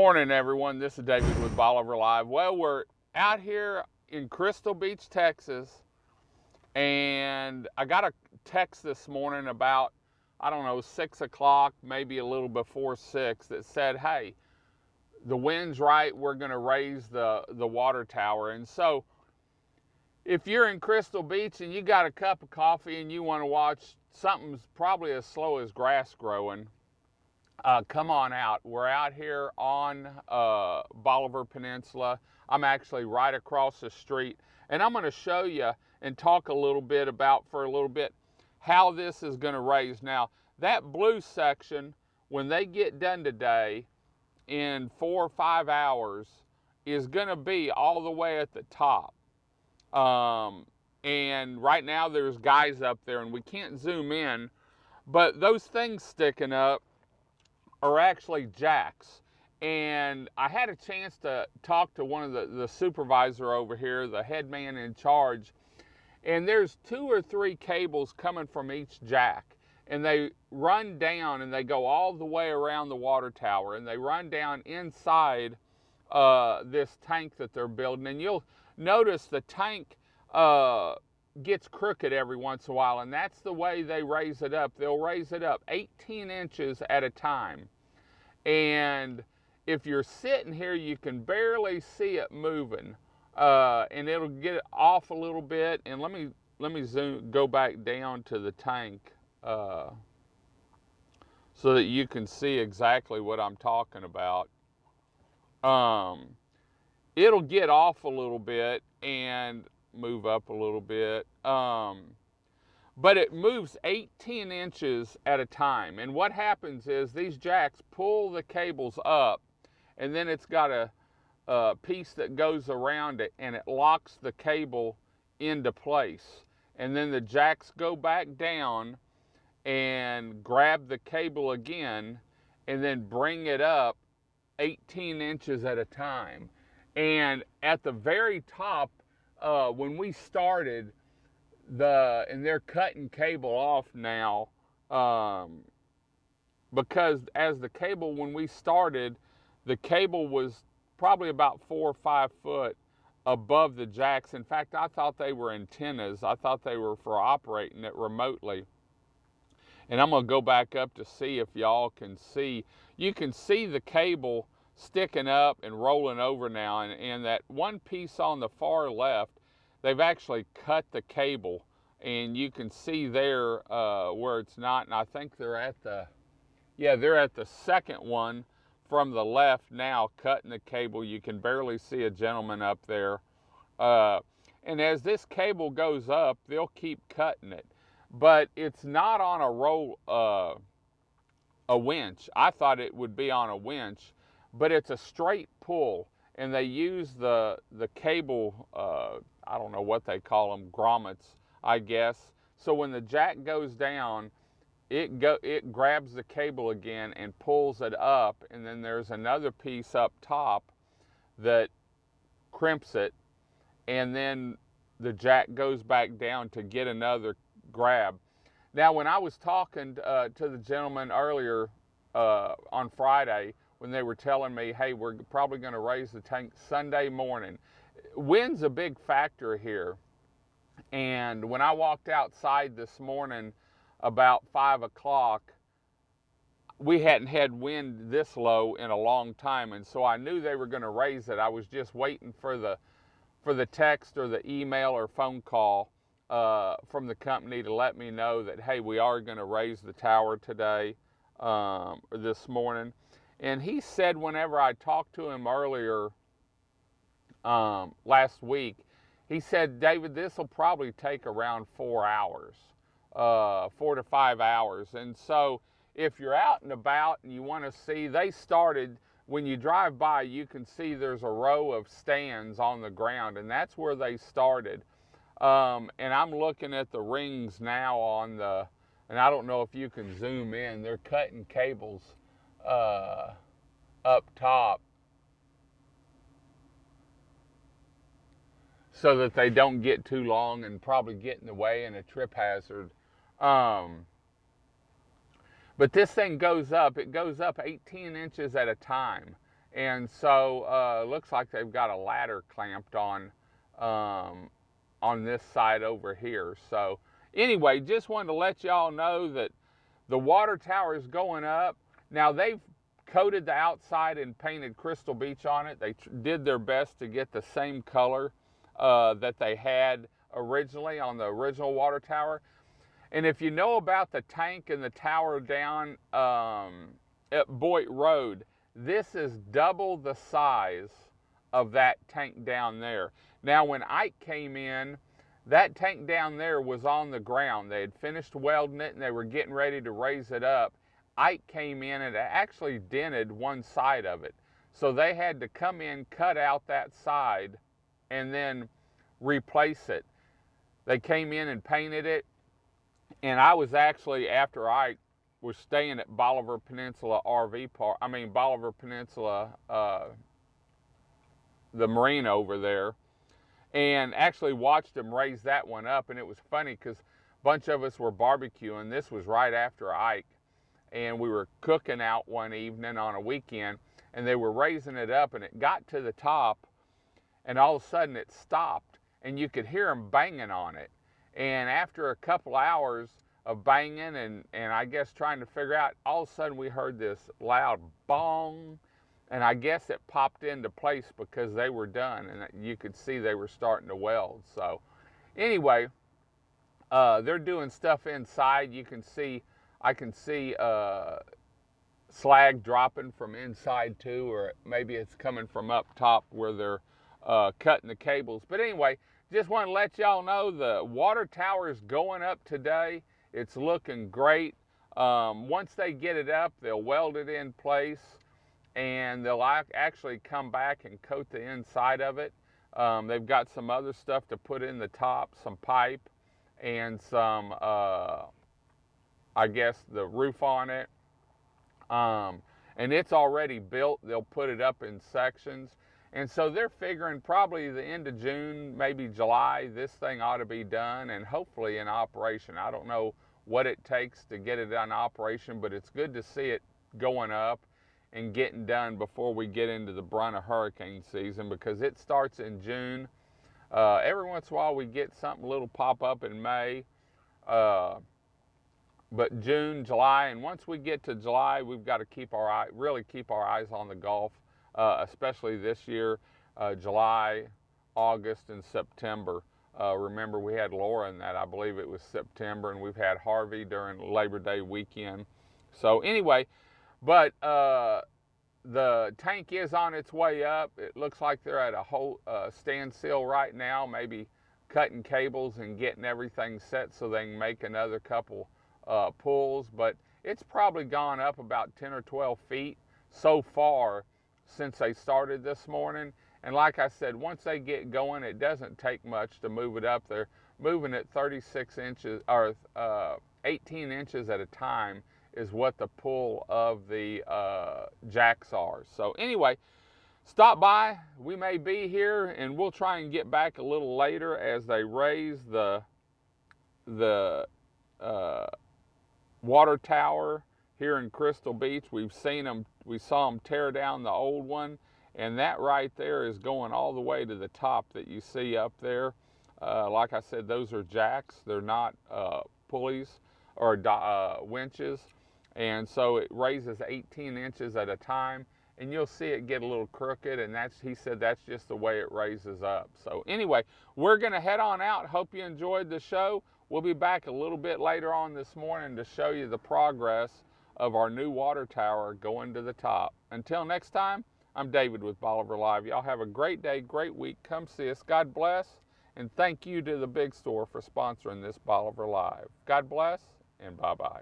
morning, everyone. This is David with Bolivar Live. Well, we're out here in Crystal Beach, Texas, and I got a text this morning about, I don't know, 6 o'clock, maybe a little before 6, that said, hey, the wind's right, we're going to raise the water tower. And so if you're in Crystal Beach and you got a cup of coffee and you want to watch something probably as slow as grass growing, come on out. We're out here on Bolivar Peninsula. I'm actually right across the street, and I'm going to show you and talk a little bit about, for a little bit, how this is going to raise. Now, that blue section, when they get done today, in 4 or 5 hours, is going to be all the way at the top. And right now there's guys up there, and we can't zoom in, but those things sticking up are actually jacks. And I had a chance to talk to one of the supervisor over here, the head man in charge, and there's 2 or 3 cables coming from each jack, and they run down and they go all the way around the water tower, and they run down inside this tank that they're building. And you'll notice the tank gets crooked every once in a while, and that's the way they raise it up. They'll raise it up 18 inches at a time, and if you're sitting here, you can barely see it moving, and it'll get it off a little bit. And let me go back down to the tank so that you can see exactly what I'm talking about. It'll get off a little bit and move up a little bit, but it moves 18 inches at a time. And what happens is these jacks pull the cables up, and then it's got a piece that goes around it, and it locks the cable into place. And then the jacks go back down and grab the cable again, and then bring it up 18 inches at a time. And at the very top, when we started, and they're cutting cable off now, because as the cable, when we started, the cable was probably about 4 or 5 foot above the jacks. In fact, I thought they were antennas. I thought they were for operating it remotely. And I'm going to go back up to see if y'all can see. You can see the cable sticking up and rolling over now, and that one piece on the far left, they've actually cut the cable, and you can see there where it's not. And I think they're at the second one from the left now, cutting the cable. You can barely see a gentleman up there, and as this cable goes up, they'll keep cutting it, but it's not on a winch. I thought it would be on a winch, but it's a straight pull, and they use the cable, I don't know what they call them, grommets, I guess. So when the jack goes down, it grabs the cable again and pulls it up, and then there's another piece up top that crimps it, and then the jack goes back down to get another grab. Now, when I was talking to the gentleman earlier on Friday, when they were telling me, hey, we're probably going to raise the tank Sunday morning, wind's a big factor here. And when I walked outside this morning about 5 o'clock, we hadn't had wind this low in a long time, and so I knew they were going to raise it. I was just waiting for the text or the email or phone call from the company to let me know that, hey, we are going to raise the tower today, or this morning. And he said, whenever I talked to him earlier last week, he said, David, this will probably take around 4 hours, 4 to 5 hours. And so if you're out and about and you want to see, they started, when you drive by, you can see there's a row of stands on the ground, and that's where they started. And I'm looking at the rings now and I don't know if you can zoom in, they're cutting cables up top so that they don't get too long and probably get in the way and a trip hazard. But this thing goes up, it goes up 18 inches at a time. And so looks like they've got a ladder clamped on this side over here. So anyway, just wanted to let y'all know that the water tower is going up. Now they've coated the outside and painted Crystal Beach on it. They did their best to get the same color that they had originally on the original water tower. And if you know about the tank and the tower down at Boyd Road, this is double the size of that tank down there. Now when Ike came in, that tank down there was on the ground. They had finished welding it and they were getting ready to raise it up. Ike came in and it actually dented one side of it. So they had to come in, cut out that side, and then replace it. They came in and painted it. And I was actually, after Ike was staying at Bolivar Peninsula RV Park, Bolivar Peninsula, the marina over there, and actually watched them raise that one up. And it was funny because a bunch of us were barbecuing. This was right after Ike. And we were cooking out one evening on a weekend, and they were raising it up, and it got to the top, and all of a sudden it stopped, and you could hear them banging on it. And after a couple hours of banging and I guess trying to figure out, all of a sudden we heard this loud bong, and I guess it popped into place because they were done, and you could see they were starting to weld. So anyway, they're doing stuff inside. I can see slag dropping from inside too, or maybe it's coming from up top where they're cutting the cables. But anyway, just want to let y'all know the water tower is going up today. It's looking great. Once they get it up, they'll weld it in place, and they'll actually come back and coat the inside of it. They've got some other stuff to put in the top, some pipe, and some, I guess, the roof on it. And it's already built. They'll put it up in sections. And so they're figuring probably the end of June, maybe July, this thing ought to be done and hopefully in operation. I don't know what it takes to get it in operation, but it's good to see it going up and getting done before we get into the brunt of hurricane season, because it starts in June. Every once in a while we get something little pop up in May, but June, July, and once we get to July, we've got to really keep our eyes on the Gulf. Especially this year, July, August, and September. Remember, we had Laura in that. I believe it was September, and we've had Harvey during Labor Day weekend. So anyway, but the tank is on its way up. It looks like they're at a whole standstill right now, maybe cutting cables and getting everything set so they can make another couple pulls. But it's probably gone up about 10 or 12 feet so far since they started this morning. And like I said, once they get going, it doesn't take much to move it up. They're moving it 36 inches or 18 inches at a time is what the pull of the jacks are. So anyway, stop by. We may be here, and we'll try and get back a little later as they raise the water tower here in Crystal Beach. We saw them tear down the old one, and that right there is going all the way to the top that you see up there. Like I said, those are jacks. They're not pulleys or winches, and so it raises 18 inches at a time, and you'll see it get a little crooked, and he said that's just the way it raises up. So anyway, we're gonna head on out. Hope you enjoyed the show. We'll be back a little bit later on this morning to show you the progress of our new water tower going to the top. Until next time, I'm David with Bolivar Live. Y'all have a great day, great week. Come see us. God bless, and thank you to the Big Store for sponsoring this Bolivar Live. God bless, and bye-bye.